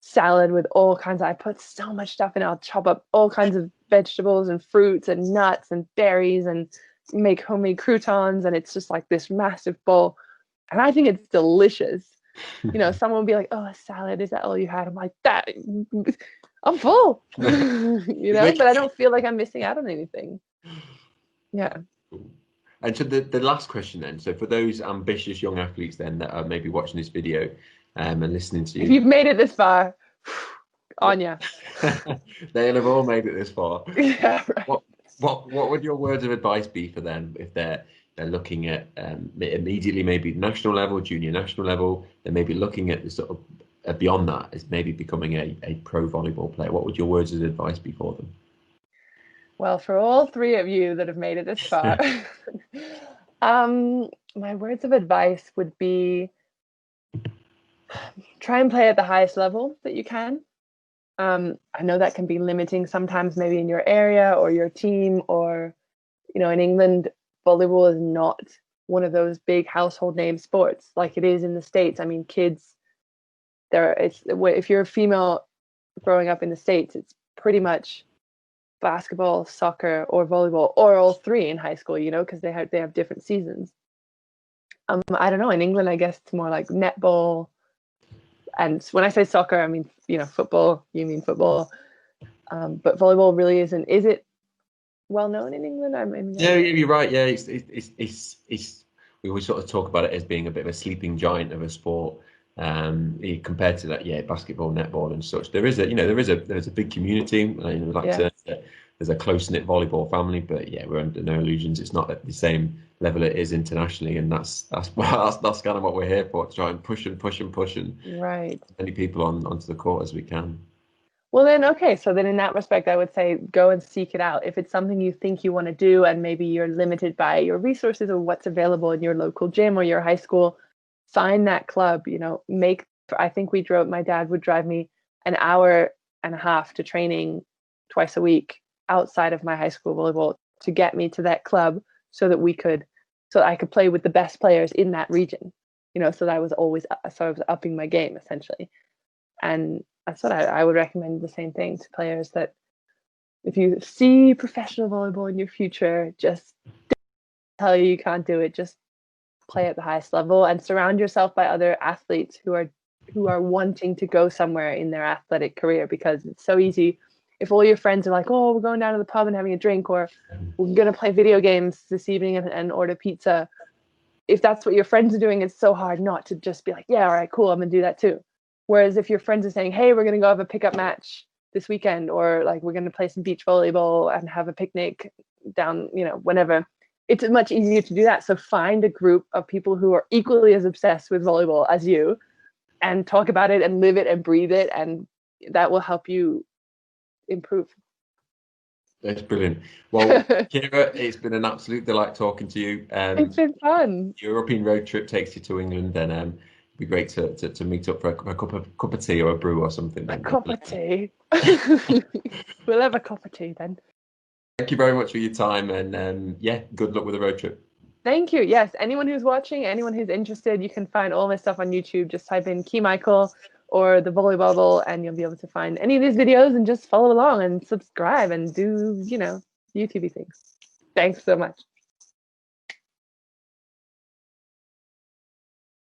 salad with all kinds I put so much stuff in it. I'll chop up all kinds of vegetables and fruits and nuts and berries and make homemade croutons, and it's just like this massive bowl, and I think it's delicious. You know, someone will be like, oh, a salad, is that all you had? I'm like, that I'm full. You know, but I don't feel like I'm missing out on anything. Yeah. And so the last question then, so for those ambitious young athletes then that are maybe watching this video and listening to you, if you've made it this far, Anya, they'll have all made it this far. Yeah, right. What would your words of advice be for them if they're looking at immediately maybe national level, junior national level, they're maybe looking at the sort of beyond that as maybe becoming a pro volleyball player? What would your words of advice be for them? Well, for all three of you that have made it this far, my words of advice would be Try and play at the highest level that you can. I know that can be limiting sometimes, maybe in your area or your team, or in England, volleyball is not one of those big household name sports like it is in the States. I mean, kids, if you're a female growing up in the States, it's pretty much basketball, soccer, or volleyball, or all three in high school, because they have different seasons. I don't know. In England, I guess it's more like netball. And when I say soccer, I mean, football, you mean football. But volleyball really isn't. Is it well known in England? I mean, yeah, you're right. Yeah, it's we always sort of talk about it as being a bit of a sleeping giant of a sport. Compared to that, yeah, basketball, netball, and such. There is a big community. There's a close knit volleyball family, but yeah, we're under no illusions. It's not at the same level it is internationally, and that's kind of what we're here for, to try and push right as many people onto the court as we can. Well then, okay, so then in that respect, I would say go and seek it out. If it's something you think you want to do and maybe you're limited by your resources or what's available in your local gym or your high school, find that club, I think my dad would drive me an hour and a half to training twice a week outside of my high school volleyball to get me to that club so that I could play with the best players in that region, so that I was upping my game essentially. And that's what I would recommend, the same thing to players, that if you see professional volleyball in your future, just tell you can't do it. Just play at the highest level and surround yourself by other athletes who are wanting to go somewhere in their athletic career, because it's so easy if all your friends are like, oh, we're going down to the pub and having a drink, or we're going to play video games this evening and order pizza. If that's what your friends are doing, it's so hard not to just be like, yeah, all right, cool, I'm going to do that too. Whereas if your friends are saying, hey, we're going to go have a pickup match this weekend, or like we're going to play some beach volleyball and have a picnic down, whenever, it's much easier to do that. So find a group of people who are equally as obsessed with volleyball as you and talk about it and live it and breathe it. And that will help you improve. That's brilliant. Well, Ciara, it's been an absolute delight talking to you. It's been fun. European road trip takes you to England, and it'd be great to meet up for a cup of tea or a brew or something. A cup of tea. We'll have a cup of tea then. Thank you very much for your time, and good luck with the road trip. Thank you. Yes, anyone who's watching, anyone who's interested, you can find all my stuff on YouTube. Just type in Ciara Michel or the Volleyball, and you'll be able to find any of these videos, and just follow along and subscribe and do, YouTubey things. Thanks so much.